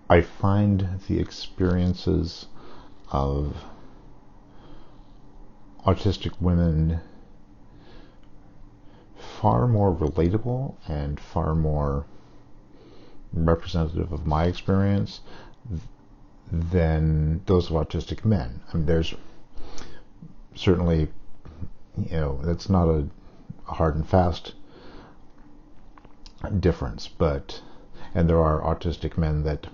I find the experiences of autistic women far more relatable and far more representative of my experience than those of autistic men. I mean, there's certainly, that's not a hard and fast difference, and there are autistic men that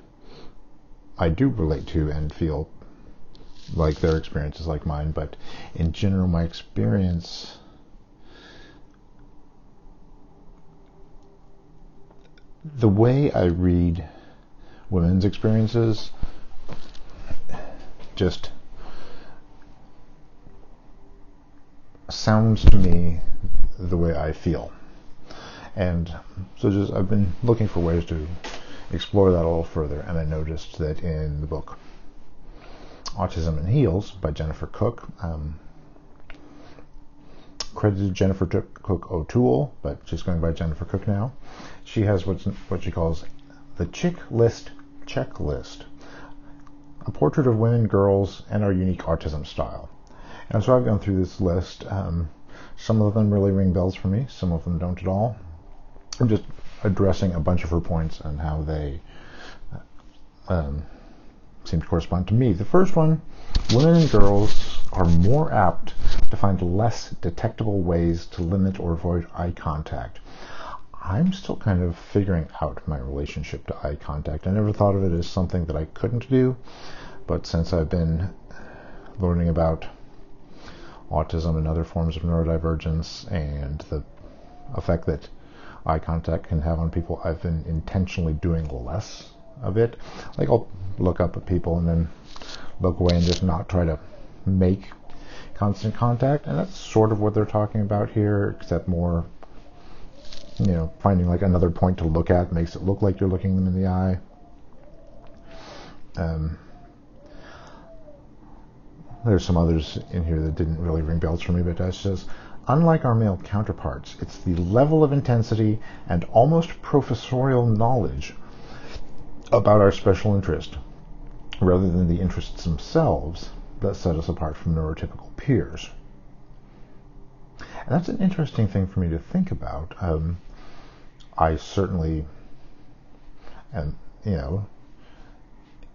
I do relate to and feel like their experience is like mine, but in general, my experience the way I read women's experiences just sounds to me the way I feel. And so I've been looking for ways to explore that a little further, and I noticed that in the book Autism in Heels by Jennifer Cook, credited Jennifer Cook O'Toole, but she's going by Jennifer Cook now. She has what she calls the Chick List Checklist, a portrait of women, girls, and our unique autism style. And so I've gone through this list. Some of them really ring bells for me, some of them don't at all. I'm just addressing a bunch of her points and how they seem to correspond to me. The first one, women and girls are more apt to find less detectable ways to limit or avoid eye contact. I'm still kind of figuring out my relationship to eye contact. I never thought of it as something that I couldn't do, but since I've been learning about autism and other forms of neurodivergence and the effect that eye contact can have on people, I've been intentionally doing less of it. Like, I'll look up at people and then look away and just not try to make constant contact, and that's sort of what they're talking about here, except more, finding like another point to look at makes it look like you're looking them in the eye. There's some others in here that didn't really ring bells for me, but it says, unlike our male counterparts, it's the level of intensity and almost professorial knowledge about our special interest, rather than the interests themselves, that set us apart from neurotypical peers. And that's an interesting thing for me to think about. I certainly am,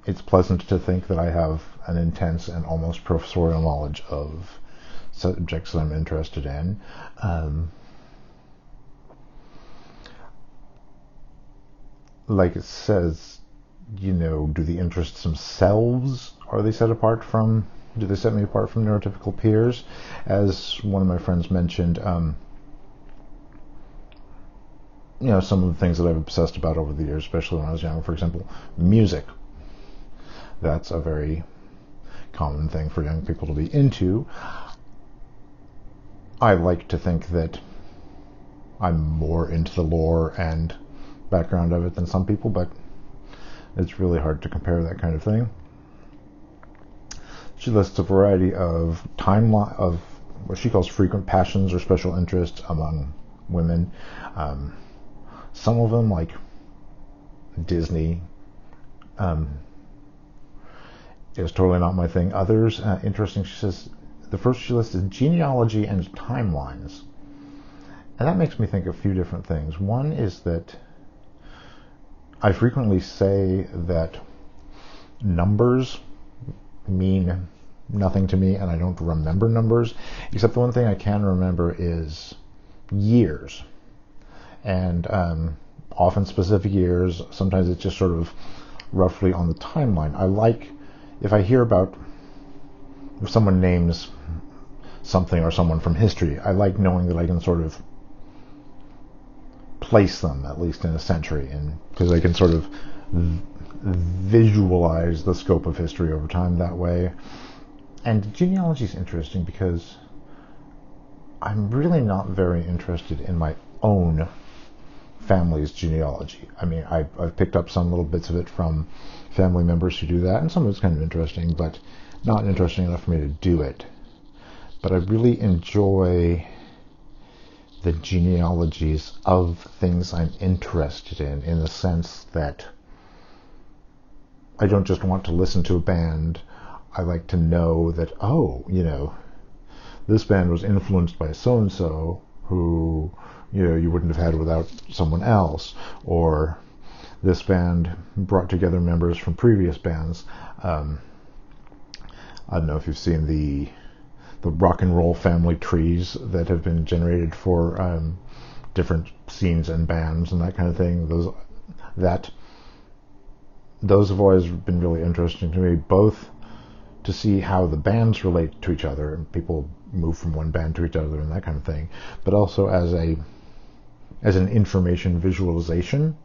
it's pleasant to think that I have an intense and almost professorial knowledge of subjects that I'm interested in. Like it says, do the interests themselves, do they set me apart from neurotypical peers? As one of my friends mentioned, some of the things that I've obsessed about over the years, especially when I was young, for example, music. That's a very common thing for young people to be into. I like to think that I'm more into the lore and background of it than some people, but it's really hard to compare that kind of thing. She lists a variety of timeline of what she calls frequent passions or special interests among women. Some of them, like Disney, is totally not my thing. Others, interesting, she says, the first she lists is genealogy and timelines. And that makes me think of a few different things. One is that I frequently say that numbers mean nothing to me, and I don't remember numbers, except the one thing I can remember is years. And often specific years. Sometimes it's just sort of roughly on the timeline. I like, if I hear about, if someone names something or someone from history, I like knowing that I can sort of place them, at least in a century, and because I can sort of visualize the scope of history over time that way. And genealogy is interesting because I'm really not very interested in my own family's genealogy. I mean, I've picked up some little bits of it from family members who do that, and some of it's kind of interesting, but not interesting enough for me to do it. But I really enjoy the genealogies of things I'm interested in the sense that I don't just want to listen to a band. I like to know that, oh, this band was influenced by so-and-so who, you wouldn't have had without someone else, or this band brought together members from previous bands. I don't know if you've seen the rock and roll family trees that have been generated for different scenes and bands and that kind of thing. Those have always been really interesting to me, both to see how the bands relate to each other and people move from one band to each other and that kind of thing, but also as an information visualization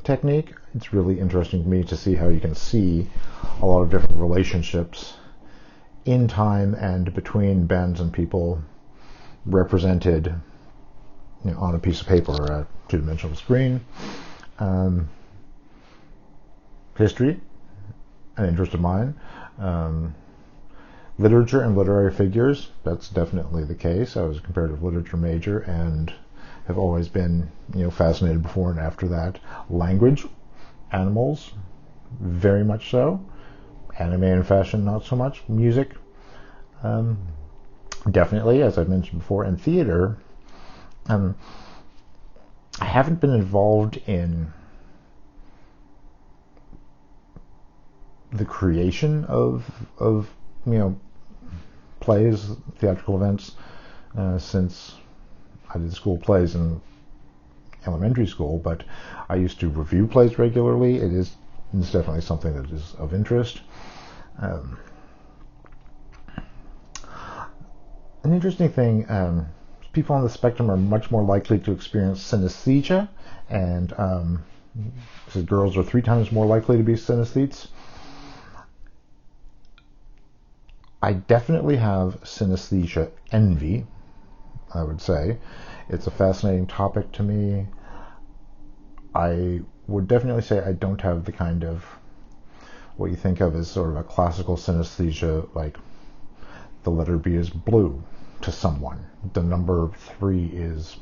technique. It's really interesting to me to see how you can see a lot of different relationships in time and between bands and people represented on a piece of paper or a two-dimensional screen. History, an interest of mine. Literature and literary figures, that's definitely the case. I was a comparative literature major and have always been fascinated before and after that. Language, animals, very much so. Anime and fashion, not so much. Music, definitely, as I've mentioned before. And theater, I haven't been involved in the creation of plays, theatrical events, since I did school plays in elementary school, but I used to review plays regularly. It's definitely something that is of interest. An interesting thing, people on the spectrum are much more likely to experience synesthesia, and so girls are 3 times more likely to be synesthetes. I definitely have synesthesia envy, I would say. It's a fascinating topic to me. I would definitely say I don't have the kind of what you think of as sort of a classical synesthesia, like the letter B is blue to someone, the number 3 is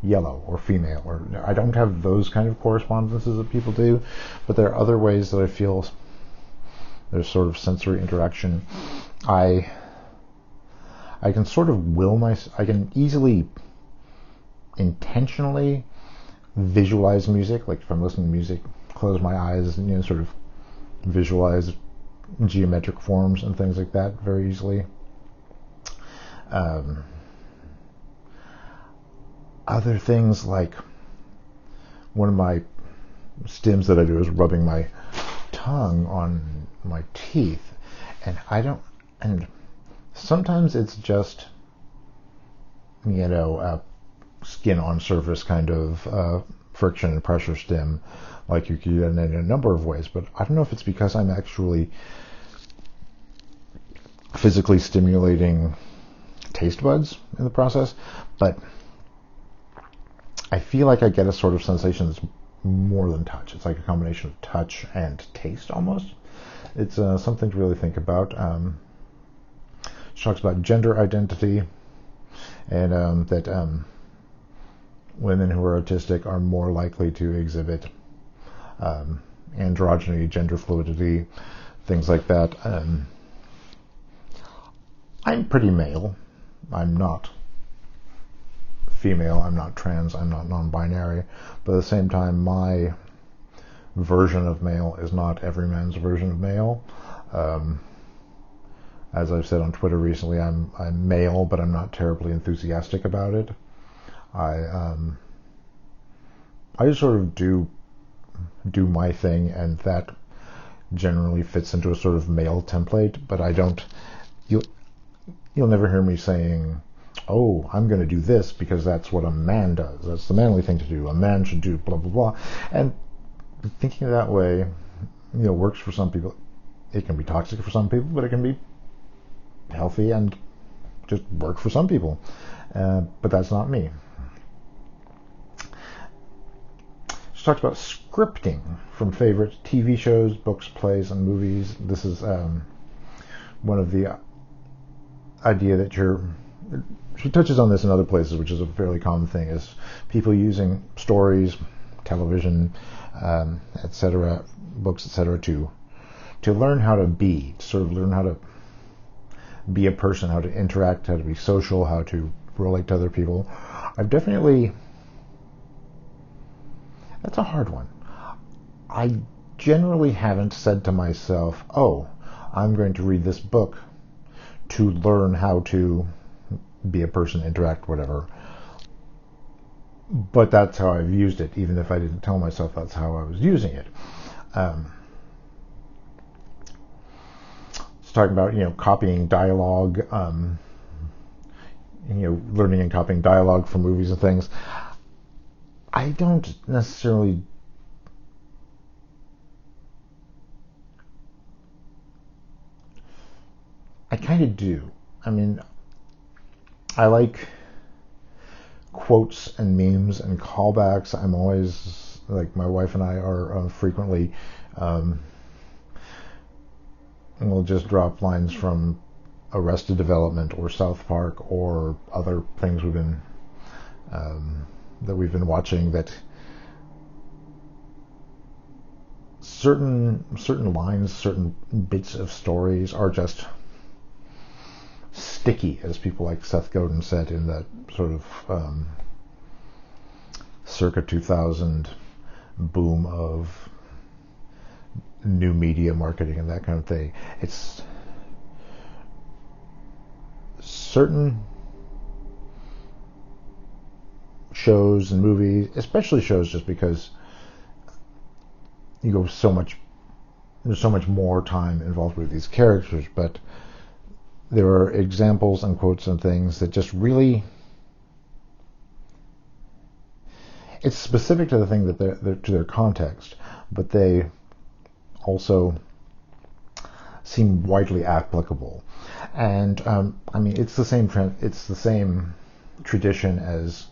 yellow or female, or I don't have those kind of correspondences that people do, but there are other ways that I feel there's sort of sensory interaction. I can sort of I can easily intentionally visualize music. Like if I'm listening to music, close my eyes and sort of visualize geometric forms and things like that very easily. Other things, like one of my stims that I do is rubbing my tongue on my teeth, and sometimes it's just skin on surface kind of friction and pressure stim, like you can do in a number of ways, but I don't know if it's because I'm actually physically stimulating taste buds in the process, but I feel like I get a sort of sensation that's more than touch. It's like a combination of touch and taste almost. It's something to really think about. She talks about gender identity and that women who are autistic are more likely to exhibit androgyny, gender fluidity, things like that. I'm pretty male. I'm not female, I'm not trans, I'm not non-binary, but at the same time my version of male is not every man's version of male. As I've said on Twitter recently, I'm male, but I'm not terribly enthusiastic about it. I just sort of do my thing, and that generally fits into a sort of male template, but I don't, you'll never hear me saying, oh, I'm going to do this because that's what a man does. That's the manly thing to do. A man should do blah, blah, blah. And thinking that way, works for some people. It can be toxic for some people, but it can be healthy and just work for some people. But that's not me. She talks about scripting from favorite TV shows, books, plays, and movies. This is one of the idea that she touches on this in other places, which is a fairly common thing, is people using stories, television, etc., books, etc., to learn how to be, to sort of learn how to be a person, how to interact, how to be social, how to relate to other people. That's a hard one. I generally haven't said to myself, oh, I'm going to read this book to learn how to be a person, interact, whatever. But that's how I've used it, even if I didn't tell myself that's how I was using it. It's talking about, copying dialogue, learning and copying dialogue from movies and things. I don't necessarily I kind of do. I mean, I like quotes and memes and callbacks. I'm always, like, my wife and I are frequently, we'll just drop lines from Arrested Development or South Park or other things that we've been watching, that certain lines, certain bits of stories are just sticky, as people like Seth Godin said in that sort of circa 2000 boom of new media marketing and that kind of thing. It's certain shows and movies, especially shows, just because there's so much more time involved with these characters, but there are examples and quotes and things that just really, it's specific to the thing that they're to their context, but they also seem widely applicable. And I mean, it's the same tradition as,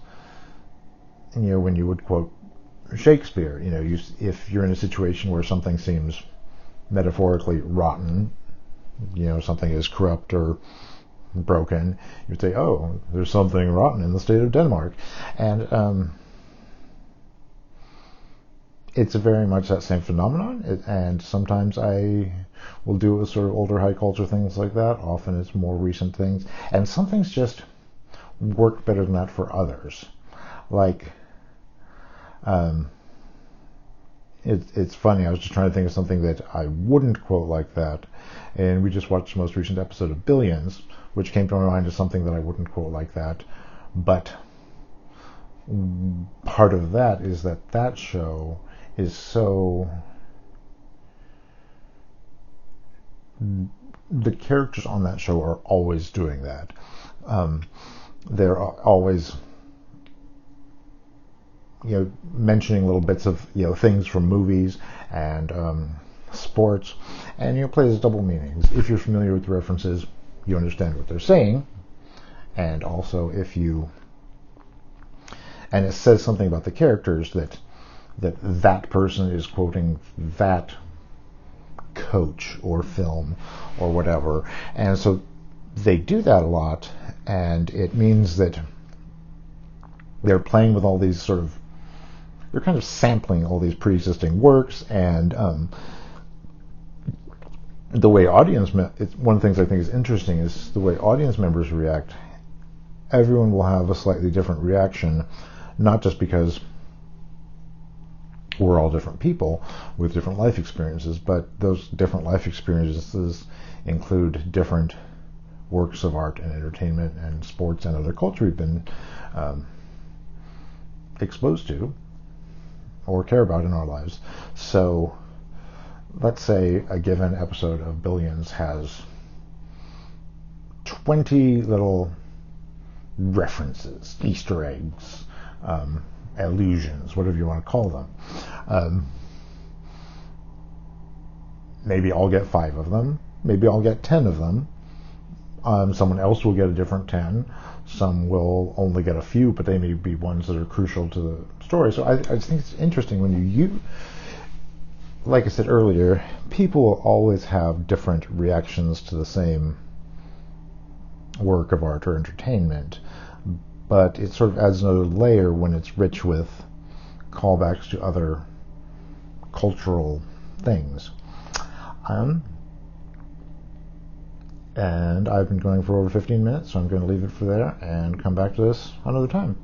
when you would quote Shakespeare. If you're in a situation where something seems metaphorically rotten, something is corrupt or broken, you'd say, oh, there's something rotten in the state of Denmark. And it's very much that same phenomenon. And sometimes I will do it with sort of older high culture things like that. Often it's more recent things. And some things just work better than that for others. Like, it's funny, I was just trying to think of something that I wouldn't quote like that, and we just watched the most recent episode of Billions, which came to my mind as something that I wouldn't quote like that. But part of that is that show is so, the characters on that show are always doing that. They're always mentioning little bits of things from movies and sports, and plays double meanings. If you're familiar with the references, you understand what they're saying, and also and it says something about the characters that person is quoting that coach or film or whatever, and so they do that a lot, and it means that they're playing with all these they're kind of sampling all these pre-existing works, and the way it's one of the things I think is interesting is the way audience members react. Everyone will have a slightly different reaction, not just because we're all different people with different life experiences, but those different life experiences include different works of art and entertainment and sports and other culture we've been exposed to or care about in our lives. So let's say a given episode of Billions has 20 little references, Easter eggs, allusions, whatever you want to call them. Maybe I'll get 5 of them. Maybe I'll get 10 of them. Someone else will get a different 10. Some will only get a few, but they may be ones that are crucial to the story. So I just think it's interesting when you like I said earlier, people will always have different reactions to the same work of art or entertainment, but it sort of adds another layer when it's rich with callbacks to other cultural things. And I've been going for over 15 minutes, so I'm going to leave it for there and come back to this another time.